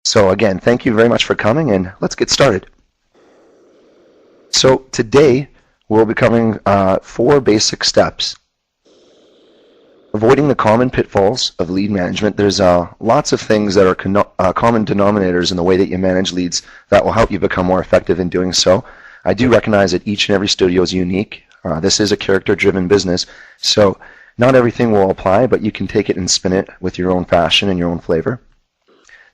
So again, thank you very much for coming, and let's get started. So today we'll be covering 4 basic steps. Avoiding the common pitfalls of lead management. There's lots of things that are common denominators in the way that you manage leads that will help you become more effective in doing so. I do recognize that each and every studio is unique. This is a character-driven business, so not everything will apply, but you can take it and spin it with your own fashion and your own flavor.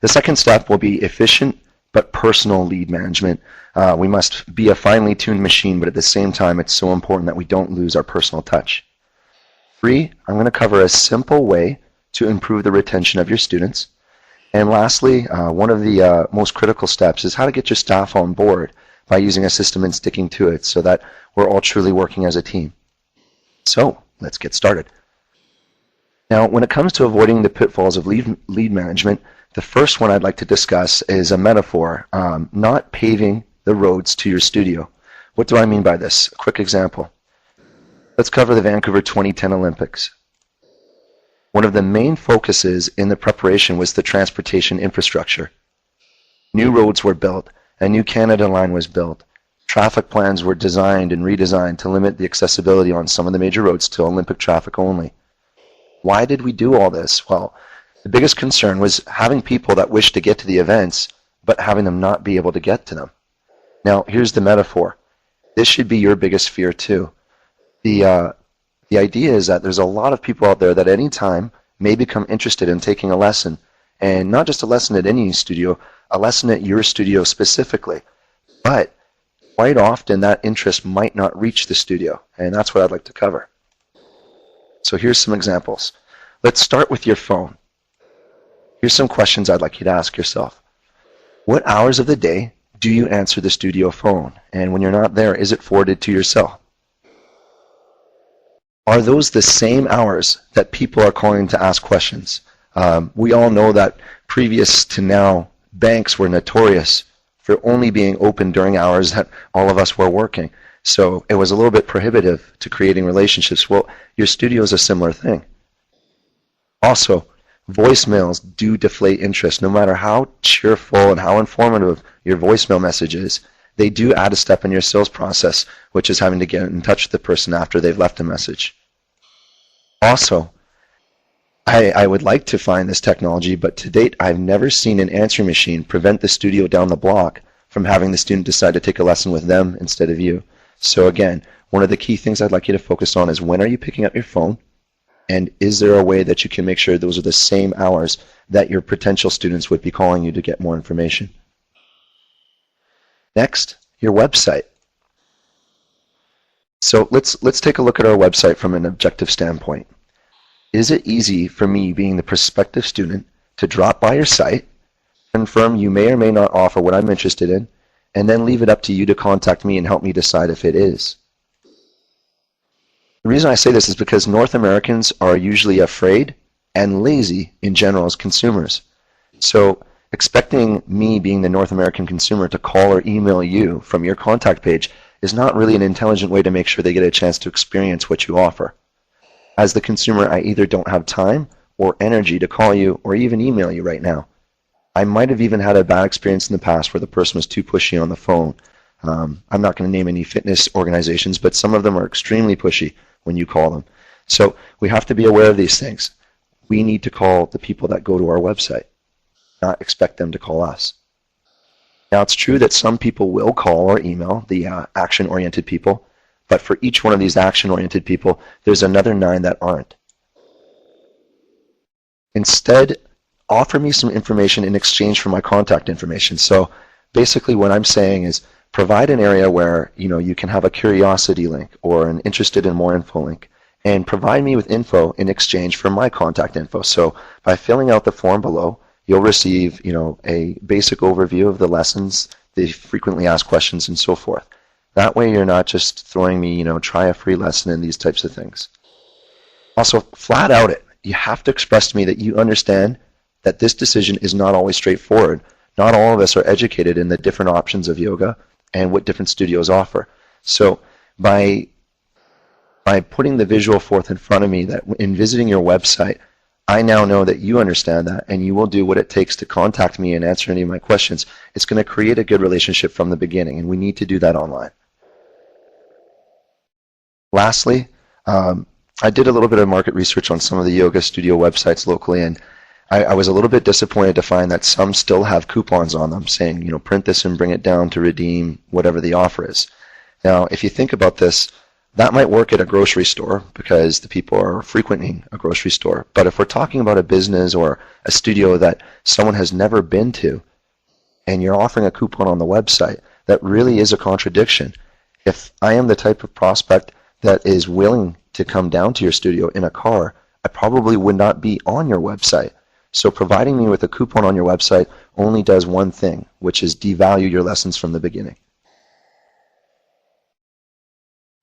The second step will be efficient but personal lead management. We must be a finely tuned machine, but at the same time, it's so important that we don't lose our personal touch. 3, I'm going to cover a simple way to improve the retention of your students. And lastly, one of the most critical steps is how to get your staff on board by using a system and sticking to it so that we're all truly working as a team. So let's get started. Now, when it comes to avoiding the pitfalls of lead management, the first one I'd like to discuss is a metaphor, not paving the roads to your studio. What do I mean by this? A quick example. Let's cover the Vancouver 2010 Olympics. One of the main focuses in the preparation was the transportation infrastructure. New roads were built, a new Canada line was built. Traffic plans were designed and redesigned to limit the accessibility on some of the major roads to Olympic traffic only. Why did we do all this? Well, the biggest concern was having people that wish to get to the events, but having them not be able to get to them. Now, here's the metaphor. This should be your biggest fear too. The idea is that there's a lot of people out there that any time may become interested in taking a lesson, and not just a lesson at any studio, a lesson at your studio specifically. But quite often that interest might not reach the studio, and that's what I'd like to cover. So here's some examples. Let's start with your phone. Here's some questions I'd like you to ask yourself. What hours of the day do you answer the studio phone? And when you're not there, is it forwarded to your cell? Are those the same hours that people are calling to ask questions? We all know that previous to now, banks were notorious for only being open during hours that all of us were working. So it was a little bit prohibitive to creating relationships. Well, your studio is a similar thing. Also, voicemails do deflate interest. No matter how cheerful and how informative your voicemail message is, they do add a step in your sales process, which is having to get in touch with the person after they've left a message. Also, I would like to find this technology, but to date, I've never seen an answering machine prevent the studio down the block from having the student decide to take a lesson with them instead of you. So again, one of the key things I'd like you to focus on is when are you picking up your phone, and is there a way that you can make sure those are the same hours that your potential students would be calling you to get more information. Next, your website. So let's take a look at our website from an objective standpoint. Is it easy for me, being the prospective student, to drop by your site, confirm you may or may not offer what I'm interested in, and then leave it up to you to contact me and help me decide if it is? The reason I say this is because North Americans are usually afraid and lazy in general as consumers. So expecting me, being the North American consumer, to call or email you from your contact page is not really an intelligent way to make sure they get a chance to experience what you offer. As the consumer, I either don't have time or energy to call you or even email you right now. I might have even had a bad experience in the past where the person was too pushy on the phone. I'm not going to name any fitness organizations, but some of them are extremely pushy when you call them. So we have to be aware of these things. We need to call the people that go to our website, not expect them to call us. Now, it's true that some people will call or email the action-oriented people, but for each one of these action-oriented people, there's another 9 that aren't. Instead, offer me some information in exchange for my contact information. So basically what I'm saying is provide an area where you can have a curiosity link or an interested in more info link, and provide me with info in exchange for my contact info. So by filling out the form below, you'll receive a basic overview of the lessons, the frequently asked questions, and so forth. That way you're not just throwing me, try a free lesson and these types of things. Also, flat out it. You have to express to me that you understand that this decision is not always straightforward. Not all of us are educated in the different options of yoga and what different studios offer. So by putting the visual forth in front of me that in visiting your website, I now know that you understand that, and you will do what it takes to contact me and answer any of my questions. It's going to create a good relationship from the beginning, and we need to do that online. Lastly, I did a little bit of market research on some of the yoga studio websites locally, and I was a little bit disappointed to find that some still have coupons on them saying, you know, print this and bring it down to redeem whatever the offer is. Now, if you think about this, that might work at a grocery store because the people are frequenting a grocery store. But if we're talking about a business or a studio that someone has never been to, and you're offering a coupon on the website, that really is a contradiction. If I am the type of prospect that is willing to come down to your studio in a car, I probably would not be on your website. So providing me with a coupon on your website only does one thing, which is devalue your lessons from the beginning.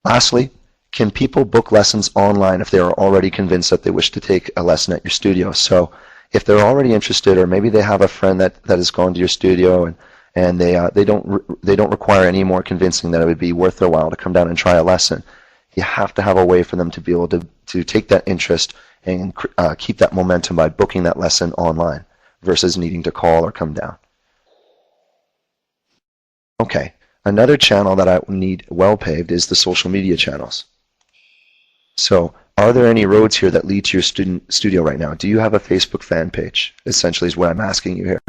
Lastly, can people book lessons online if they are already convinced that they wish to take a lesson at your studio? So if they're already interested, or maybe they have a friend that has gone to your studio and they don't require any more convincing that it would be worth their while to come down and try a lesson, you have to have a way for them to be able to take that interest and keep that momentum by booking that lesson online versus needing to call or come down. Okay. Another channel that I need well paved is the social media channels. So are there any roads here that lead to your studio right now? Do you have a Facebook fan page? Essentially is what I'm asking you here.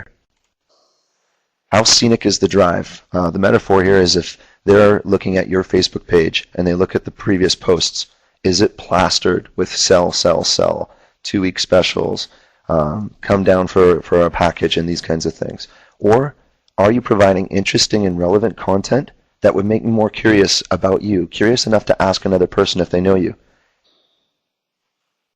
How scenic is the drive? The metaphor here is if they're looking at your Facebook page and they look at the previous posts, is it plastered with sell, 2-week specials, come down for a package and these kinds of things? Or are you providing interesting and relevant content that would make me more curious about you, curious enough to ask another person if they know you?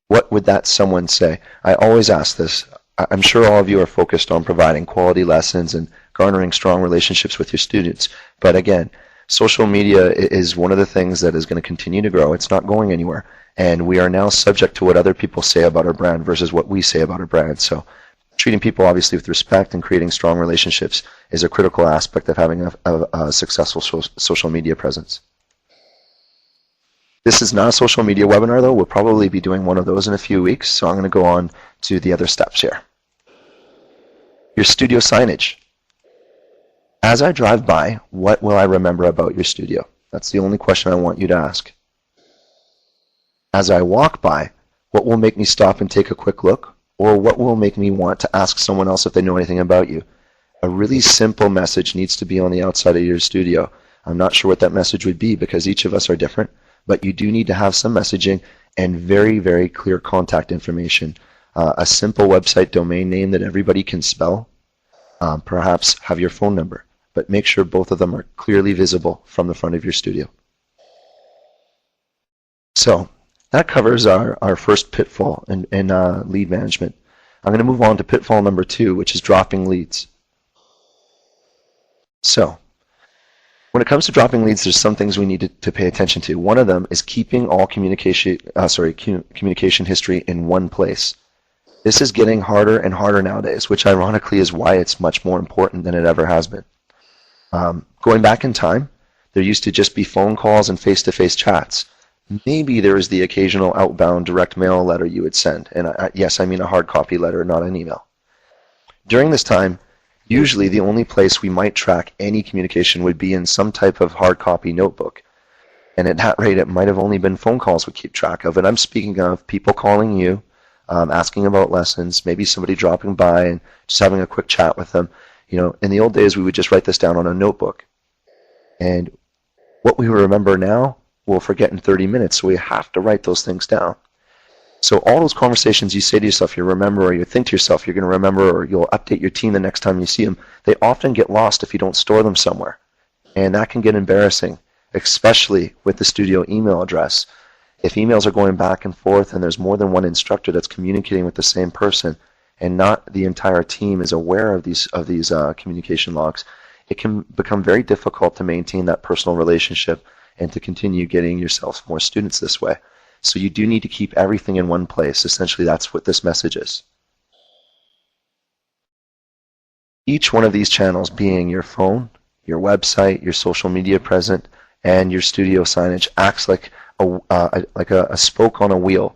What would that someone say? I always ask this. I'm sure all of you are focused on providing quality lessons and garnering strong relationships with your students. But again, social media is one of the things that is going to continue to grow. It's not going anywhere. And we are now subject to what other people say about our brand versus what we say about our brand. So treating people obviously with respect and creating strong relationships is a critical aspect of having a successful social media presence. This is not a social media webinar though. We'll probably be doing one of those in a few weeks, so I'm going to go on to the other steps here. Your studio signage. As I drive by, what will I remember about your studio? That's the only question I want you to ask. As I walk by, what will make me stop and take a quick look? Or what will make me want to ask someone else if they know anything about you? A really simple message needs to be on the outside of your studio. I'm not sure what that message would be because each of us are different, but you do need to have some messaging and very, very clear contact information. A simple website domain name that everybody can spell. Perhaps have your phone number, but make sure both of them are clearly visible from the front of your studio. So that covers our first pitfall in lead management. I'm going to move on to pitfall number 2, which is dropping leads. So when it comes to dropping leads, there's some things we need to pay attention to. One of them is keeping all communication history in one place. This is getting harder and harder nowadays, which ironically is why it's much more important than it ever has been. Going back in time, there used to just be phone calls and face-to-face chats. Maybe there is the occasional outbound direct mail letter you would send. And yes, I mean a hard copy letter, not an email. During this time, usually the only place we might track any communication would be in some type of hard copy notebook. And at that rate, it might have only been phone calls we keep track of. And I'm speaking of people calling you, asking about lessons, maybe somebody dropping by and just having a quick chat with them. You know, in the old days, we would just write this down on a notebook. And what we remember now, we'll forget in 30 minutes, so we have to write those things down. So all those conversations you say to yourself, you remember, or you think to yourself you're going to remember, or you'll update your team the next time you see them, they often get lost if you don't store them somewhere. And that can get embarrassing, especially with the studio email address. If emails are going back and forth and there's more than one instructor that's communicating with the same person and not the entire team is aware of these communication logs, it can become very difficult to maintain that personal relationship and to continue getting yourself more students this way. So you do need to keep everything in one place. Essentially, that's what this message is. Each one of these channels being your phone, your website, your social media present, and your studio signage acts like a spoke on a wheel